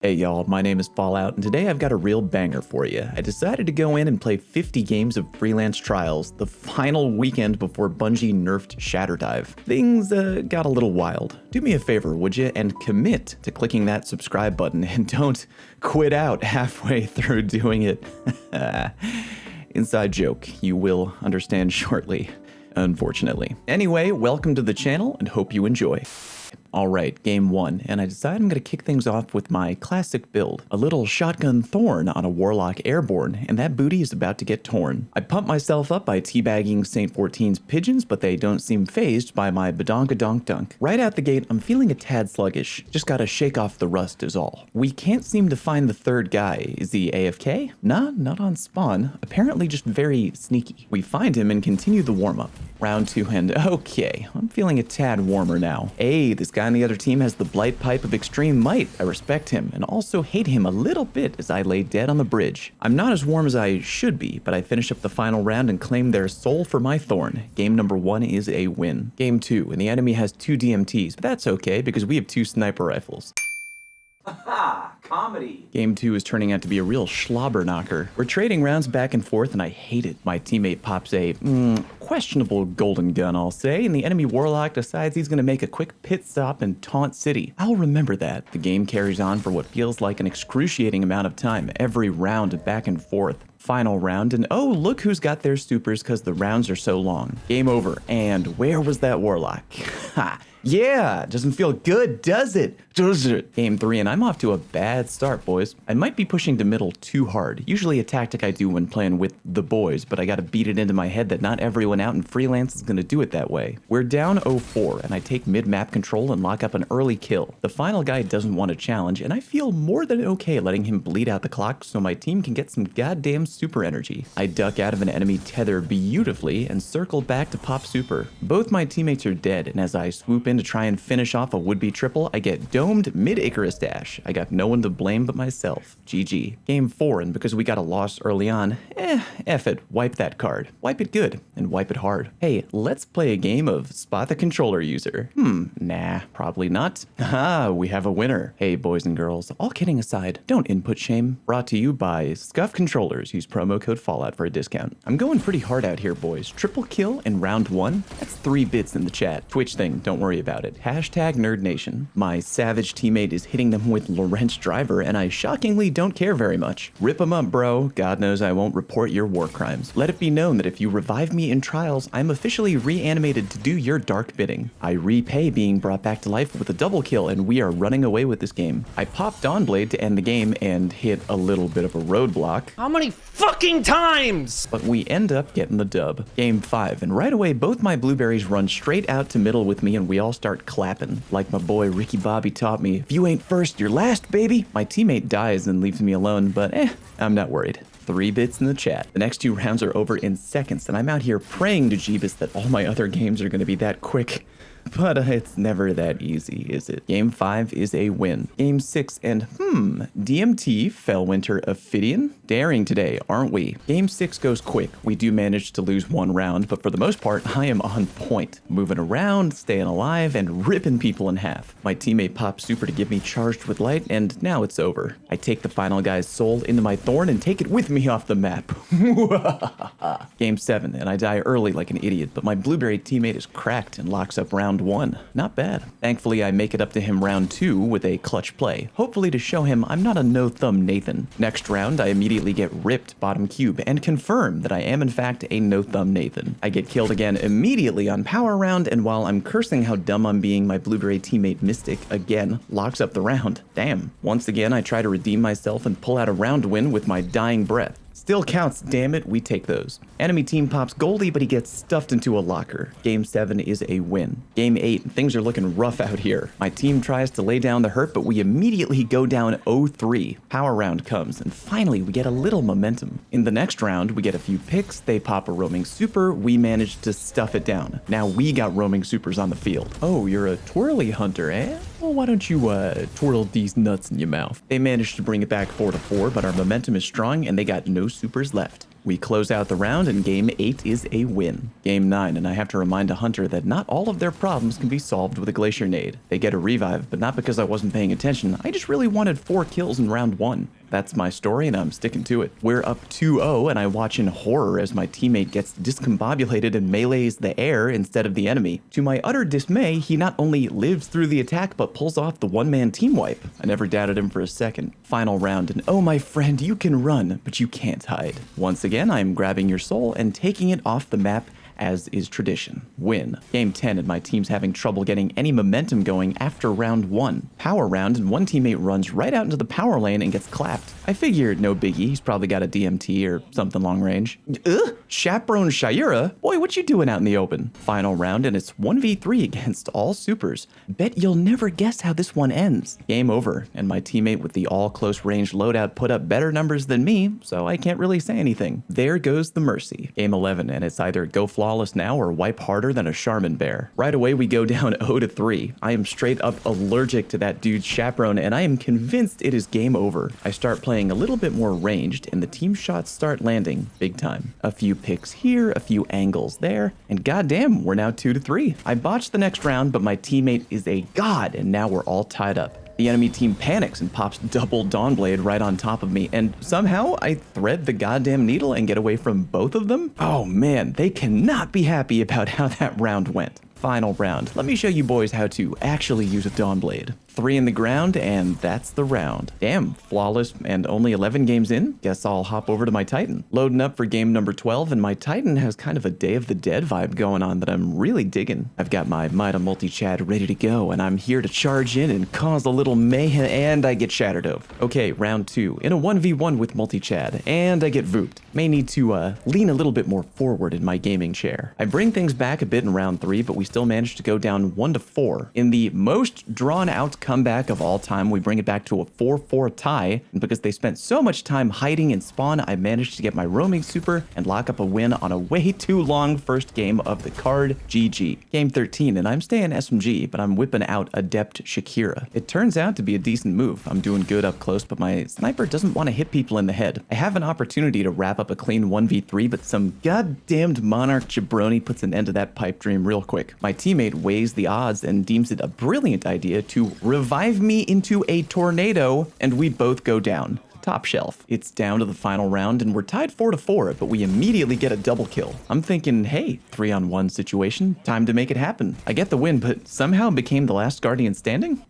Hey y'all, my name is Fallout, and today I've got a real banger for you. I decided to go in and play 50 games of Freelance Trials, the final weekend before Bungie nerfed Shatterdive. Things got a little wild. Do me a favor, would you, and commit to clicking that subscribe button, and don't quit out halfway through doing it. Inside joke, you will understand shortly, unfortunately. Anyway, welcome to the channel, and hope you enjoy. Alright, game 1, and I decide I'm going to kick things off with my classic build. A little shotgun thorn on a warlock airborne, and that booty is about to get torn. I pump myself up by teabagging St. 14's pigeons, but they don't seem phased by my badonka-donk-dunk. Right out the gate, I'm feeling a tad sluggish. Just gotta shake off the rust is all. We can't seem to find the third guy. Is he AFK? Nah, not on spawn. Apparently just very sneaky. We find him and continue the warm-up. Round 2 and okay, I'm feeling a tad warmer now. Hey, this guy on the other team has the blight pipe of extreme might. I respect him and also hate him a little bit as I lay dead on the bridge. I'm not as warm as I should be, but I finish up the final round and claim their soul for my thorn. Game number 1 is a win. Game 2, and the enemy has 2 DMTs, but that's okay because we have 2 sniper rifles. Haha, comedy. Game 2 is turning out to be a real slobber knocker. We're trading rounds back and forth and I hate it. My teammate pops a, questionable golden gun, I'll say, and the enemy warlock decides he's gonna make a quick pit stop in Taunt City. I'll remember that. The game carries on for what feels like an excruciating amount of time, every round back and forth. Final round, and oh, look who's got their supers because the rounds are so long. Game over, and where was that warlock? Ha! Yeah, doesn't feel good, does it? Does it? Game 3, and I'm off to a bad start, boys. I might be pushing to middle too hard. Usually a tactic I do when playing with the boys, but I gotta beat it into my head that not everyone out in Freelance is gonna do it that way. We're down 0-4, and I take mid-map control and lock up an early kill. The final guy doesn't want a challenge, and I feel more than okay letting him bleed out the clock so my team can get some goddamn super energy. I duck out of an enemy tether beautifully and circle back to pop super. Both my teammates are dead, and as I swoop in to try and finish off a would-be triple, I get domed mid-Icarus dash. I got no one to blame but myself. GG. Game 4, and because we got a loss early on, F it, wipe that card. Wipe it good, and wipe it hard. Hey, let's play a game of Spot the Controller User. Nah, probably not. Haha, we have a winner. Hey, boys and girls, all kidding aside, don't input shame. Brought to you by SCUF Controllers. Use promo code Fallout for a discount. I'm going pretty hard out here, boys. Triple kill in round 1? That's 3 bits in the chat. Twitch thing, don't worry about it. Hashtag Nerd Nation. My savage teammate is hitting them with Lorentz Driver, and I shockingly don't care very much. Rip 'em up, bro. God knows I won't report your war crimes. Let it be known that if you revive me in Trials, I'm officially reanimated to do your dark bidding. I repay being brought back to life with a double kill, and we are running away with this game. I pop Dawnblade to end the game and hit a little bit of a roadblock. How many fucking times? But we end up getting the dub. Game 5, and right away both my blueberries run straight out to middle with me and we all start clapping. Like my boy Ricky Bobby taught me, if you ain't first, you're last, baby. My teammate dies and leaves me alone, but I'm not worried. 3 bits in the chat. The next 2 rounds are over in seconds, and I'm out here praying to Jeebus that all my other games are going to be that quick. But it's never that easy, is it? Game 5 is a win. Game 6 and DMT, Fellwinter Ophidian. Daring today, aren't we? Game 6 goes quick. We do manage to lose 1 round, but for the most part, I am on point. Moving around, staying alive, and ripping people in half. My teammate pops super to give me charged with light, and now it's over. I take the final guy's soul into my thorn and take it with me off the map. Game 7, and I die early like an idiot, but my blueberry teammate is cracked and locks up round 1. Not bad. Thankfully, I make it up to him round 2 with a clutch play, hopefully to show him I'm not a no-thumb Nathan. Next round, I immediately get ripped bottom cube and confirm that I am in fact a no-thumb Nathan. I get killed again immediately on power round, and while I'm cursing how dumb I'm being, my blueberry teammate Mystic again locks up the round. Damn. Once again, I try to redeem myself and pull out a round win with my dying breath. Still counts, damn it, we take those. Enemy team pops Goldie, but he gets stuffed into a locker. Game 7 is a win. Game 8, things are looking rough out here. My team tries to lay down the hurt, but we immediately go down 0-3. Power round comes, and finally we get a little momentum. In the next round, we get a few picks, they pop a roaming super, we manage to stuff it down. Now we got roaming supers on the field. Oh, you're a twirly hunter, eh? Well, why don't you twirl these nuts in your mouth? They managed to bring it back 4-4, but our momentum is strong and they got no supers left. We close out the round and game 8 is a win. Game 9, and I have to remind a hunter that not all of their problems can be solved with a glacier nade. They get a revive, but not because I wasn't paying attention. I just really wanted 4 kills in round 1. That's my story and I'm sticking to it. We're up 2-0 and I watch in horror as my teammate gets discombobulated and melees the air instead of the enemy. To my utter dismay, he not only lives through the attack but pulls off the one-man team wipe. I never doubted him for a second. Final round, and oh my friend, you can run, but you can't hide. Once again, I'm grabbing your soul and taking it off the map as is tradition. Win. Game 10 and my team's having trouble getting any momentum going after round 1. Power round and one teammate runs right out into the power lane and gets clapped. I figured no biggie, he's probably got a DMT or something long range. Chaperone Shaira? Boy, what you doing out in the open? Final round and it's 1v3 against all supers. Bet you'll never guess how this one ends. Game over, and my teammate with the all close range loadout put up better numbers than me, so I can't really say anything. There goes the mercy. Game 11 and it's either go flawless now or wipe harder than a Charmin bear. Right away we go down 0-3. I am straight up allergic to that dude's chaperone and I am convinced it is game over. I start playing a little bit more ranged and the team shots start landing big time. A few picks here, a few angles there, and goddamn, we're now 2-3. I botched the next round, but my teammate is a god and now we're all tied up. The enemy team panics and pops double Dawnblade right on top of me, and somehow I thread the goddamn needle and get away from both of them? Oh man, they cannot be happy about how that round went. Final round. Let me show you boys how to actually use a Dawnblade. 3 in the ground, and that's the round. Damn, flawless and only 11 games in? Guess I'll hop over to my Titan. Loading up for game number 12, and my Titan has kind of a Day of the Dead vibe going on that I'm really digging. I've got my Mida multi-chad ready to go, and I'm here to charge in and cause a little mayhem, and I get Shatterdive. Okay, round 2. In a 1v1 with multi-chad, and I get vooped. May need to lean a little bit more forward in my gaming chair. I bring things back a bit in round 3, but we still managed to go down 1-4. In the most drawn-out comeback of all time, we bring it back to a 4-4 tie, and because they spent so much time hiding in spawn, I managed to get my roaming super and lock up a win on a way too long first game of the card. GG. Game 13, and I'm staying SMG, but I'm whipping out Adept Shakira. It turns out to be a decent move. I'm doing good up close, but my sniper doesn't want to hit people in the head. I have an opportunity to wrap up a clean 1v3, but some goddamned Monarch jabroni puts an end to that pipe dream real quick. My teammate weighs the odds and deems it a brilliant idea to revive me into a tornado, and we both go down. Top shelf. It's down to the final round and we're tied 4-4, but we immediately get a double kill. I'm thinking, hey, 3-on-1 situation, time to make it happen. I get the win, but somehow became the last guardian standing?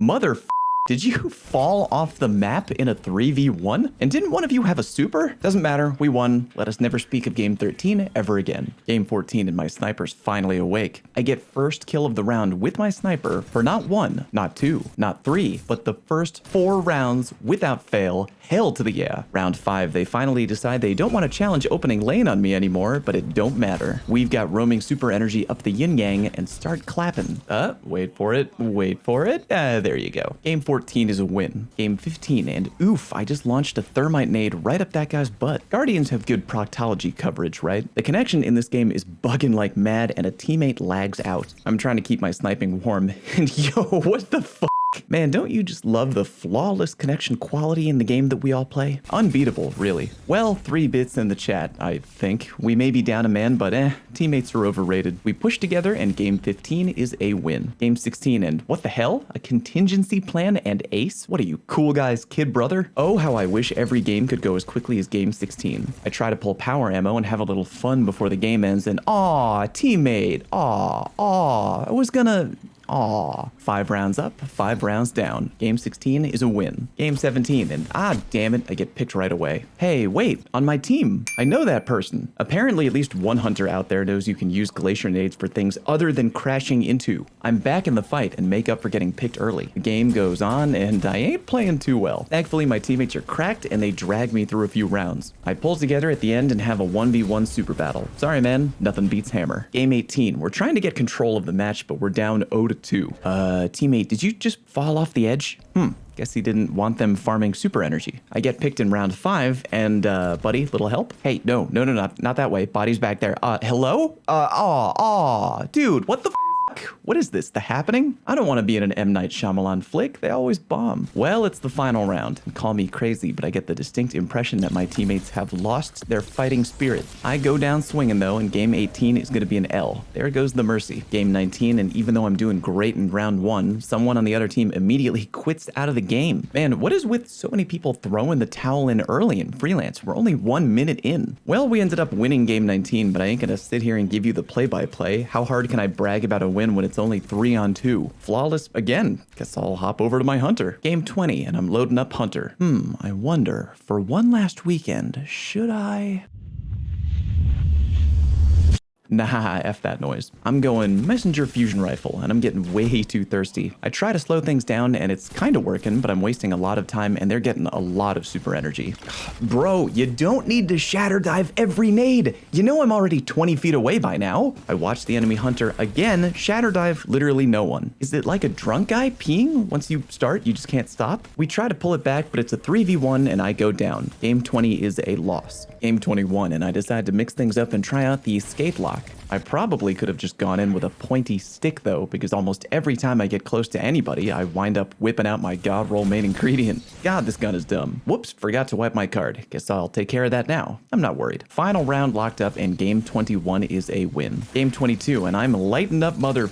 Did you fall off the map in a 3v1? And didn't one of you have a super? Doesn't matter, we won. Let us never speak of game 13 ever again. Game 14 and my sniper's finally awake. I get first kill of the round with my sniper for not 1, not 2, not 3, but the first 4 rounds without fail. Hell to the yeah. Round 5, they finally decide they don't want to challenge opening lane on me anymore, but it don't matter. We've got roaming super energy up the yin yang and start clapping. Wait for it. There you go. Game 14 is a win. Game 15, and oof, I just launched a thermite nade right up that guy's butt. Guardians have good proctology coverage, right? The connection in this game is bugging like mad and a teammate lags out. I'm trying to keep my sniping warm, and yo, what the fuck? Man, don't you just love the flawless connection quality in the game that we all play? Unbeatable, really. Well, 3 bits in the chat, I think. We may be down a man, but teammates are overrated. We push together and game 15 is a win. Game 16 and what the hell? A contingency plan and ace? What are you, cool guys, kid brother? Oh, how I wish every game could go as quickly as game 16. I try to pull power ammo and have a little fun before the game ends and aw, teammate, aw, I was gonna... Aw. 5 rounds up, 5 rounds down. Game 16 is a win. Game 17, and damn it, I get picked right away. Hey, wait, on my team. I know that person. Apparently at least one hunter out there knows you can use glacier nades for things other than crashing into. I'm back in the fight and make up for getting picked early. The game goes on, and I ain't playing too well. Thankfully, my teammates are cracked, and they drag me through a few rounds. I pull together at the end and have a 1v1 super battle. Sorry, man, nothing beats hammer. Game 18, we're trying to get control of the match, but we're down 0-2. Teammate, did you just fall off the edge? Guess he didn't want them farming super energy. I get picked in round 5, and, buddy, little help? Hey, no, not that way. Body's back there. Hello? Dude, what the f***? What is this, The Happening? I don't want to be in an M. Night Shyamalan flick. They always bomb. Well, it's the final round. Call me crazy, but I get the distinct impression that my teammates have lost their fighting spirit. I go down swinging though, and game 18 is going to be an L. There goes the mercy. Game 19, and even though I'm doing great in round 1, someone on the other team immediately quits out of the game. Man, what is with so many people throwing the towel in early in Freelance? We're only 1 minute in. Well, we ended up winning game 19, but I ain't gonna sit here and give you the play-by-play. How hard can I brag about a win when it's only 3-on-2? Flawless again. Guess I'll hop over to my Hunter. Game 20, and I'm loading up Hunter. I wonder, for one last weekend, should I... Nah, F that noise. I'm going messenger fusion rifle, and I'm getting way too thirsty. I try to slow things down, and it's kind of working, but I'm wasting a lot of time, and they're getting a lot of super energy. Bro, you don't need to Shatterdive every nade. You know I'm already 20 feet away by now. I watch the enemy hunter again, Shatterdive literally no one. Is it like a drunk guy peeing? Once you start, you just can't stop? We try to pull it back, but it's a 3v1, and I go down. Game 20 is a loss. Game 21, and I decide to mix things up and try out the escape lock. I probably could have just gone in with a pointy stick though, because almost every time I get close to anybody, I wind up whipping out my god roll main ingredient. God, this gun is dumb. Whoops, forgot to wipe my card. Guess I'll take care of that now. I'm not worried. Final round locked up, and game 21 is a win. Game 22, and I'm lighting up mother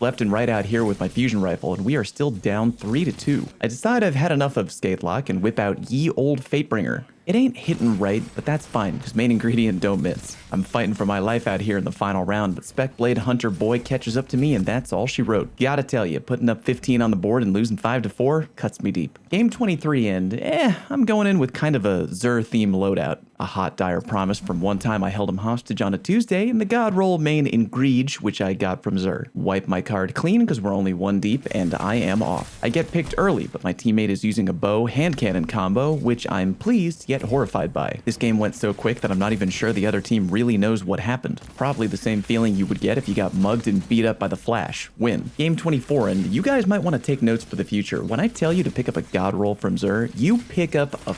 left and right out here with my fusion rifle, and we are still down 3-2. I decide I've had enough of skate lock and whip out ye old Fatebringer. It ain't hitting right, but that's fine, because main ingredient don't miss. I'm fighting for my life out here in the final round, but Spec Blade Hunter Boy catches up to me, and that's all she wrote. Gotta tell you, putting up 15 on the board and losing 5-4 cuts me deep. Game 23, and I'm going in with kind of a Xur-themed loadout. A hot dire promise from one time I held him hostage on a Tuesday, and the god roll main ingredient, which I got from Xur. Wipe my card clean, because we're only 1 deep, and I am off. I get picked early, but my teammate is using a bow hand cannon combo, which I'm pleased yet horrified by. This game went so quick that I'm not even sure the other team really knows what happened. Probably the same feeling you would get if you got mugged and beat up by the Flash. Win. Game 24, and you guys might want to take notes for the future. When I tell you to pick up a god roll from Xur, you pick up a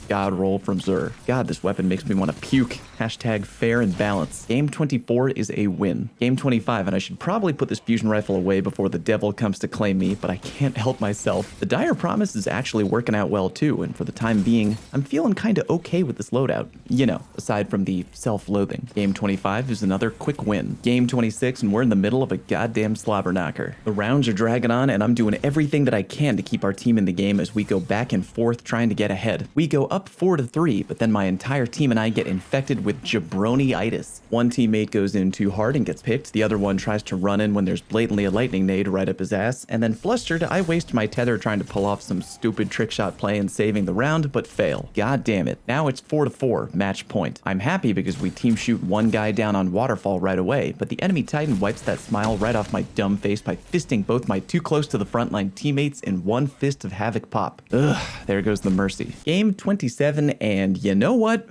god roll from Xur. God, this weapon makes me want to puke. Hashtag fair and balance. Game 24 is a win. Game 25, and I should probably put this fusion rifle away before the devil comes to claim me, but I can't help myself. The dire promise is actually working out well too, and for the time being, I'm feeling kinda okay with this loadout. You know, aside from the self-loathing. Game 25 is another quick win. Game 26, and we're in the middle of a goddamn slobber knocker. The rounds are dragging on, and I'm doing everything that I can to keep our team in the game as we go back and forth trying to get ahead. We go up 4-3, but then my entire team and I get infected with jabroni-itis. One teammate goes in too hard and gets picked, the other one tries to run in when there's blatantly a lightning nade right up his ass, and then flustered, I waste my tether trying to pull off some stupid trick shot play and saving the round, but fail. God damn it. Now it's 4-4, match point. I'm happy because we team shoot one guy down on waterfall right away, but the enemy Titan wipes that smile right off my dumb face by fisting both my too close to the frontline teammates in one fist of havoc pop. Ugh, there goes the mercy. Game 27, and you know what?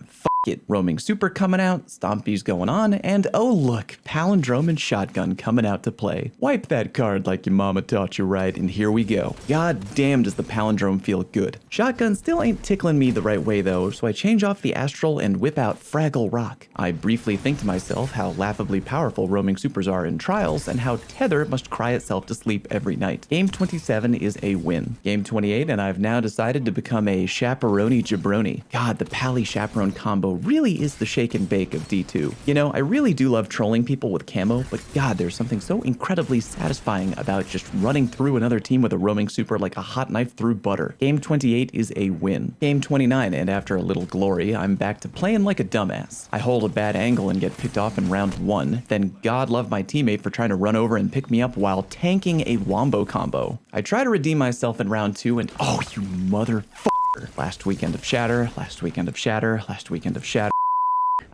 It. Roaming Super coming out, Stompy's going on, and oh look, Palindrome and Shotgun coming out to play. Wipe that card like your mama taught you right, and here we go. God damn does the Palindrome feel good. Shotgun still ain't tickling me the right way though, so I change off the Astral and whip out Fraggle Rock. I briefly think to myself how laughably powerful Roaming Supers are in Trials, and how Tether must cry itself to sleep every night. Game 27 is a win. Game 28, and I've now decided to become a Chaperone Jabroni. God, the Pally Chaperone combo really is the shake and bake of D2. You know, I really do love trolling people with camo, but God, there's something so incredibly satisfying about just running through another team with a roaming super like a hot knife through butter. Game 28 is a win. Game 29, and after a little glory, I'm back to playing like a dumbass. I hold a bad angle and get picked off in round 1, then God love my teammate for trying to run over and pick me up while tanking a wombo combo. I try to redeem myself in round 2, and oh, you motherfucker. Last weekend of shatter, last weekend of shatter, last weekend of shatter.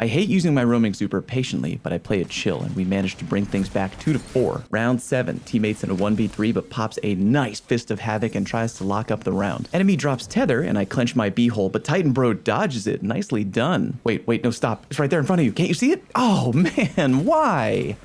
I hate using my roaming super patiently, but I play it chill, and we managed to bring things back 2-4. Round 7, teammates in a 1v3, but pops a nice fist of havoc and tries to lock up the round. Enemy drops tether, and I clench my b-hole, but Titan Bro dodges it. Nicely done. Wait, no, stop. It's right there in front of you. Can't you see it? Oh man, why?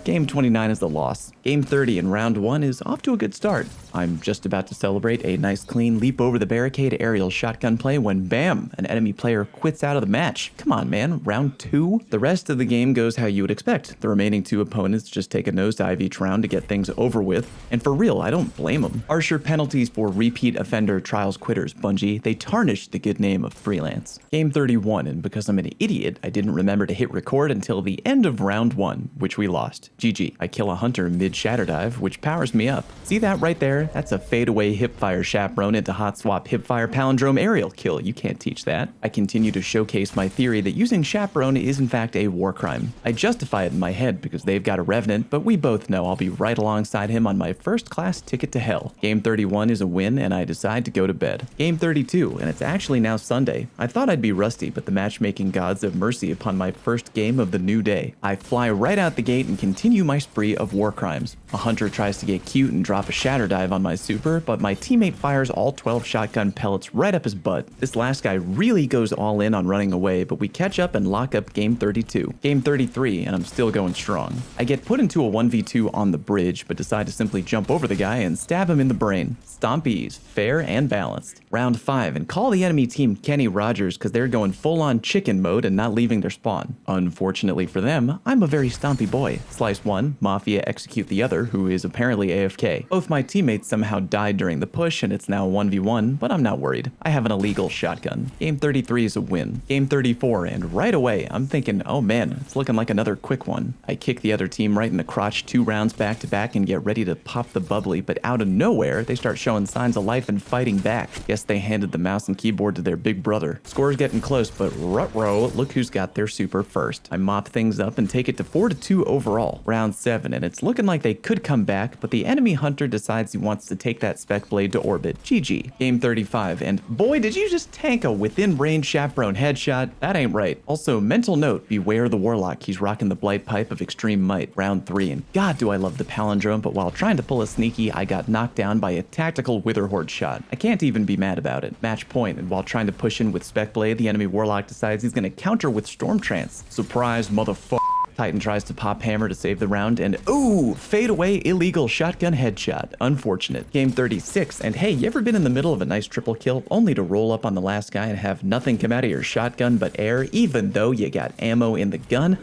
Game 29 is the loss. Game 30 in round 1 is off to a good start. I'm just about to celebrate a nice clean leap over the barricade aerial shotgun play when bam, an enemy player quits out of the match. Come on, man, round 2? The rest of the game goes how you would expect. The remaining 2 opponents just take a nosedive each round to get things over with. And for real, I don't blame them. Harsher penalties for repeat offender trials quitters, Bungie. They tarnish the good name of Freelance. Game 31, and because I'm an idiot, I didn't remember to hit record until the end of round 1, which we lost. GG. I kill a hunter mid Shatterdive, which powers me up. See that right there? That's a fadeaway hipfire chaperone into hot swap hipfire palindrome aerial kill. You can't teach that. I continue to showcase my theory that using chaperone is in fact a war crime. I justify it in my head because they've got a revenant, but we both know I'll be right alongside him on my first class ticket to hell. Game 31 is a win and I decide to go to bed. Game 32, and it's actually now Sunday. I thought I'd be rusty, but the matchmaking gods have mercy upon my first game of the new day. I fly right out the gate and continue my spree of war crimes. A hunter tries to get cute and drop a Shatterdive on my super, but my teammate fires all 12 shotgun pellets right up his butt. This last guy really goes all in on running away, but we catch up and lock up game 32. Game 33, and I'm still going strong. I get put into a 1v2 on the bridge, but decide to simply jump over the guy and stab him in the brain. Stompies, fair and balanced. Round 5, and call the enemy team Kenny Rogers because they're going full-on chicken mode and not leaving their spawn. Unfortunately for them, I'm a very stompy boy. Slice 1, Mafia execute the other, who is apparently AFK. Both my teammates somehow died during the push and it's now 1v1, but I'm not worried. I have an illegal shotgun. Game 33 is a win. Game 34, and right away, I'm thinking, oh man, it's looking like another quick one. I kick the other team right in the crotch 2 rounds back to back and get ready to pop the bubbly, but out of nowhere, they start showing signs of life and fighting back. Guess they handed the mouse and keyboard to their big brother. Score's getting close, but ruh-roh, look who's got their super first. I mop things up and take it to 4-2 overall. Round 7, and it's looking like they could come back, but the enemy hunter decides he wants to take that spec blade to orbit. GG. Game 35, and boy, did you just tank a within range chaperone headshot? That ain't right. Also, mental note, beware the warlock. He's rocking the blight pipe of extreme might. Round 3, and god do I love the palindrome, but while trying to pull a sneaky, I got knocked down by a tactical witherhorde shot. I can't even be mad about it. Match point, and while trying to push in with spec blade, the enemy warlock decides he's gonna counter with storm trance. Surprise, motherfucker. Titan tries to pop hammer to save the round, and ooh, fade away illegal shotgun headshot. Unfortunate. Game 36, and hey, you ever been in the middle of a nice triple kill only to roll up on the last guy and have nothing come out of your shotgun but air, even though you got ammo in the gun?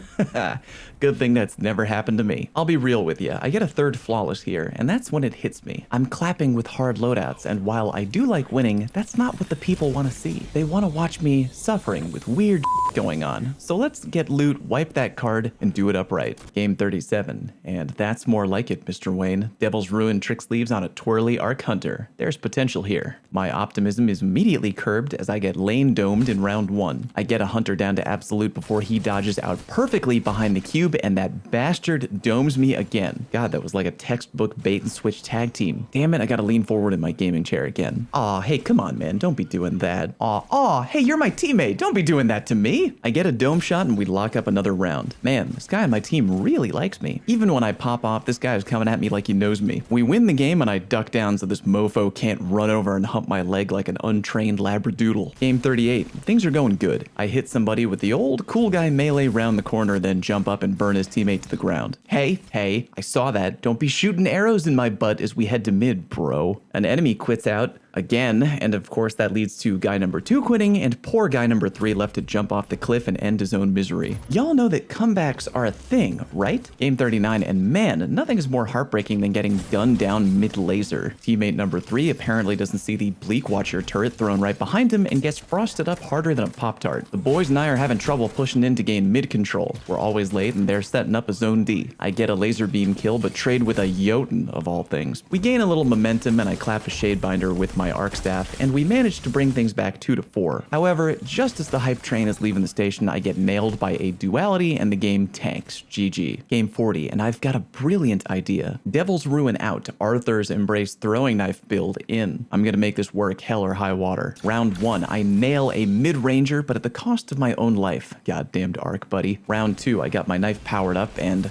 Good thing that's never happened to me. I'll be real with you, I get a third flawless here, and that's when it hits me. I'm clapping with hard loadouts, and while I do like winning, that's not what the people want to see. They want to watch me suffering with weird going on. So let's get loot, wipe that card, and do it upright. Game 37, and that's more like it, Mr. Wayne. Devil's Ruin trick sleeves on a twirly arc hunter. There's potential here. My optimism is immediately curbed as I get lane domed in round 1. I get a hunter down to absolute before he dodges out perfectly behind the cube, and that bastard domes me again. God, that was like a textbook bait and switch tag team. Damn it, I gotta lean forward in my gaming chair again. Aw, hey, come on, man, don't be doing that. Aw, hey, you're my teammate, don't be doing that to me. I get a dome shot and we lock up another round. Man, this guy on my team really likes me. Even when I pop off, this guy is coming at me like he knows me. We win the game and I duck down so this mofo can't run over and hump my leg like an untrained labradoodle. Game 38, things are going good. I hit somebody with the old cool guy melee round the corner, then jump up and burn his teammate to the ground. Hey, I saw that. Don't be shooting arrows in my butt as we head to mid, bro. An enemy quits out again, and of course that leads to guy number 2 quitting and poor guy number 3 left to jump off the cliff and end his own misery. Y'all know that comebacks are a thing, right? Game 39, and man, nothing is more heartbreaking than getting gunned down mid-laser. Teammate number 3 apparently doesn't see the Bleak Watcher turret thrown right behind him and gets frosted up harder than a Pop-Tart. The boys and I are having trouble pushing in to gain mid-control. We're always late and they're setting up a zone D. I get a laser beam kill but trade with a Jotun of all things. We gain a little momentum and I clap a Shadebinder with my arc staff, and we managed to bring things back 2-4. However, just as the hype train is leaving the station, I get nailed by a duality and the game tanks. GG. Game 40, and I've got a brilliant idea. Devil's Ruin out, Arthur's Embrace throwing knife build in. I'm gonna make this work hell or high water. Round 1, I nail a mid-ranger, but at the cost of my own life. Goddamned arc, buddy. Round 2, I got my knife powered up and...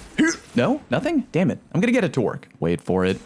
No? Nothing? Damn it. I'm gonna get it to work. Wait for it.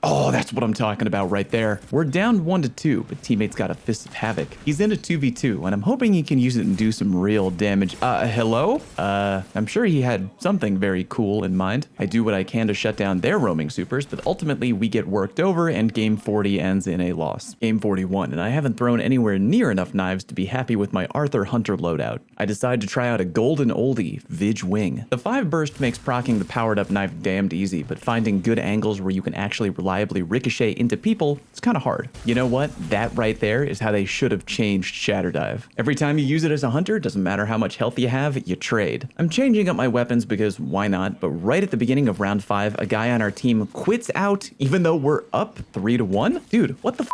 Oh, that's what I'm talking about right there. We're down 1-2, but teammate's got a Fist of Havoc. He's in a 2v2, and I'm hoping he can use it and do some real damage. Hello? I'm sure he had something very cool in mind. I do what I can to shut down their roaming supers, but ultimately we get worked over and game 40 ends in a loss. Game 41, and I haven't thrown anywhere near enough knives to be happy with my Arthur Hunter loadout. I decide to try out a golden oldie, Vidge Wing. The 5 burst makes proccing the powered up knife damned easy, but finding good angles where you can actually reliably ricochet into people, it's kind of hard. You know what? That right there is how they should have changed Shatterdive. Every time you use it as a hunter, doesn't matter how much health you have, you trade. I'm changing up my weapons because why not, but right at the beginning of round 5, a guy on our team quits out even though we're up 3-1? Dude, what the f***?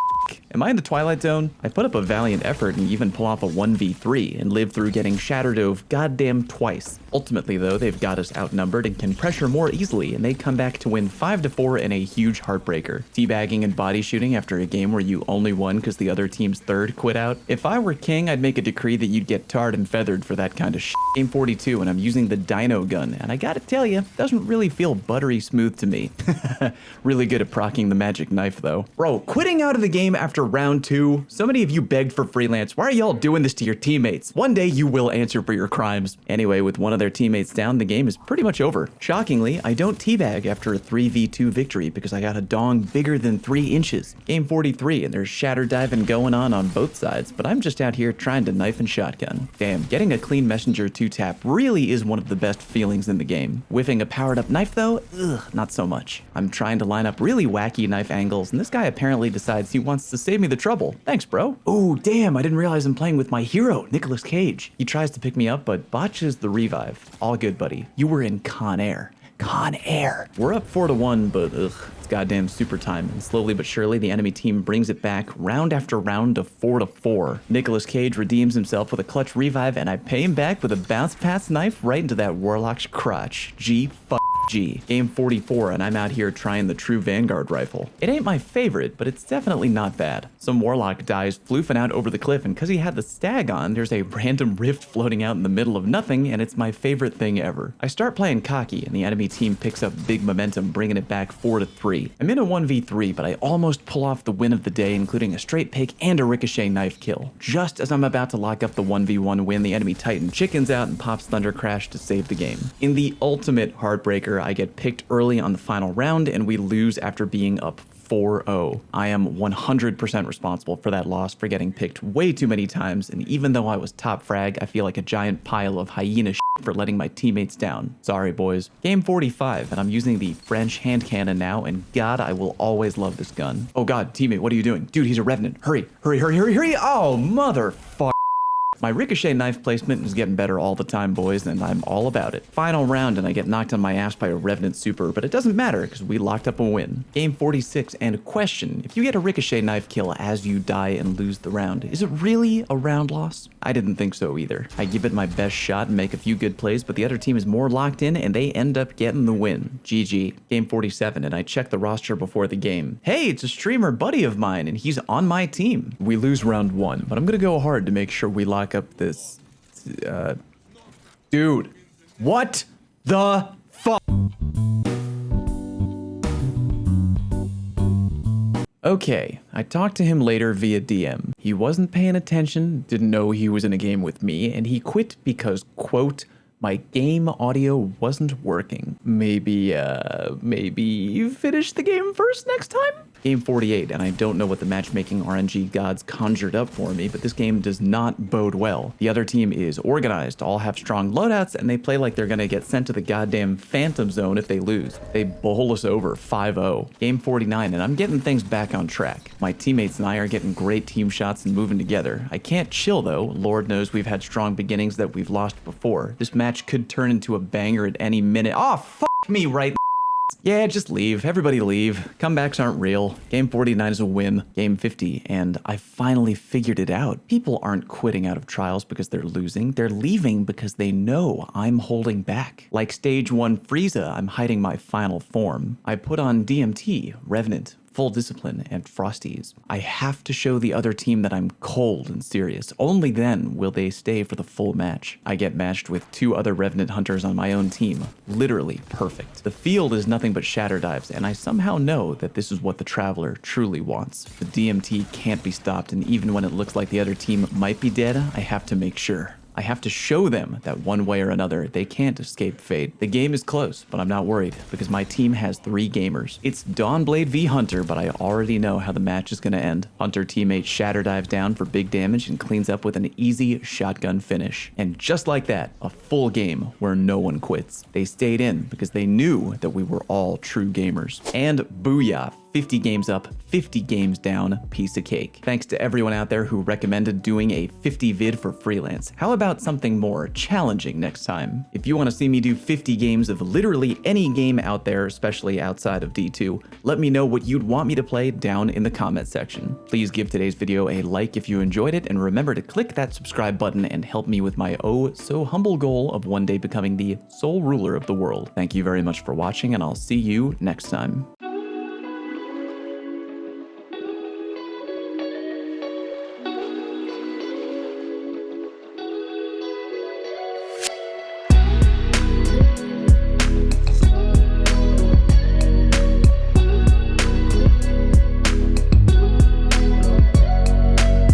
Am I in the Twilight Zone? I put up a valiant effort and even pull off a 1v3 and live through getting Shatterdive goddamn twice. Ultimately though, they've got us outnumbered and can pressure more easily, and they come back to win 5-4 in a huge heartbreaker. Teabagging and body shooting after a game where you only won because the other team's third quit out. If I were king, I'd make a decree that you'd get tarred and feathered for that kind of shit. Game 42 and I'm using the Dino gun, and I gotta tell you, doesn't really feel buttery smooth to me. Really good at proccing the magic knife though. Bro, quitting out of the game after round 2? So many of you begged for freelance. Why are y'all doing this to your teammates? One day you will answer for your crimes. Anyway, with one of their teammates down, the game is pretty much over. Shockingly, I don't teabag after a 3v2 victory because I got a dong bigger than 3 inches. Game 43, and there's Shatterdiving going on both sides, but I'm just out here trying to knife and shotgun. Damn, getting a clean messenger 2-tap really is one of the best feelings in the game. Whiffing a powered up knife though, ugh, not so much. I'm trying to line up really wacky knife angles, and this guy apparently decides he wants to save me the trouble. Thanks, bro. Oh, damn, I didn't realize I'm playing with my hero, Nicolas Cage. He tries to pick me up, but botches the revive. All good, buddy. You were in Con Air. Con Air. We're up 4-1, but ugh, it's goddamn super time, and slowly but surely the enemy team brings it back round after round to 4-4. Nicolas Cage redeems himself with a clutch revive, and I pay him back with a bounce pass knife right into that warlock's crotch. G. Game 44, and I'm out here trying the true Vanguard rifle. It ain't my favorite, but it's definitely not bad. Some warlock dies floofing out over the cliff, and because he had the stag on, there's a random rift floating out in the middle of nothing, and it's my favorite thing ever. I start playing cocky, and the enemy team picks up big momentum, bringing it back 4-3. I'm in a 1v3, but I almost pull off the win of the day, including a straight pick and a ricochet knife kill. Just as I'm about to lock up the 1v1 win, the enemy Titan chickens out and pops Thunder Crash to save the game. In the ultimate heartbreaker, I get picked early on the final round, and we lose after being up 4-0. I am 100% responsible for that loss, for getting picked way too many times, and even though I was top frag, I feel like a giant pile of hyena shit for letting my teammates down. Sorry, boys. Game 45, and I'm using the French hand cannon now, and God, I will always love this gun. Oh God, teammate, what are you doing? Dude, he's a revenant. Hurry, hurry, hurry, hurry, hurry! Oh, motherfucker. My ricochet knife placement is getting better all the time, boys, and I'm all about it. Final round, and I get knocked on my ass by a Revenant Super, but it doesn't matter because we locked up a win. Game 46, and question, if you get a ricochet knife kill as you die and lose the round, is it really a round loss? I didn't think so either. I give it my best shot and make a few good plays, but the other team is more locked in, and they end up getting the win. GG. Game 47, and I check the roster before the game. Hey, it's a streamer buddy of mine, and he's on my team. We lose round 1, but I'm gonna go hard to make sure we lock up this, dude, what the fuck? Okay, I talked to him later via DM. He wasn't paying attention, didn't know he was in a game with me, and he quit because, quote, my game audio wasn't working. Maybe finish the game first next time? Game 48, and I don't know what the matchmaking RNG gods conjured up for me, but this game does not bode well. The other team is organized, all have strong loadouts, and they play like they're gonna get sent to the goddamn Phantom Zone if they lose. They bowl us over 5-0. Game 49, and I'm getting things back on track. My teammates and I are getting great team shots and moving together. I can't chill though. Lord knows we've had strong beginnings that we've lost before. This match could turn into a banger at any minute. Oh, fuck me right. Yeah, just leave. Everybody leave. Comebacks aren't real. Game 49 is a win. Game 50, and I finally figured it out. People aren't quitting out of trials because they're losing. They're leaving because they know I'm holding back. Like stage 1 Frieza, I'm hiding my final form. I put on DMT, Revenant, full discipline, and frosties. I have to show the other team that I'm cold and serious. Only then will they stay for the full match. I get matched with 2 other Revenant Hunters on my own team. Literally perfect. The field is nothing but Shatterdives, and I somehow know that this is what the Traveler truly wants. The DMT can't be stopped, and even when it looks like the other team might be dead, I have to make sure. I have to show them that one way or another, they can't escape fate. The game is close, but I'm not worried because my team has 3 gamers. It's Dawnblade v Hunter, but I already know how the match is gonna end. Hunter teammate Shatterdives down for big damage and cleans up with an easy shotgun finish. And just like that, a full game where no one quits. They stayed in because they knew that we were all true gamers. And booyah! 50 games up, 50 games down, piece of cake. Thanks to everyone out there who recommended doing a 50 vid for freelance. How about something more challenging next time? If you want to see me do 50 games of literally any game out there, especially outside of D2, let me know what you'd want me to play down in the comment section. Please give today's video a like if you enjoyed it, and remember to click that subscribe button and help me with my oh so humble goal of one day becoming the sole ruler of the world. Thank you very much for watching, and I'll see you next time.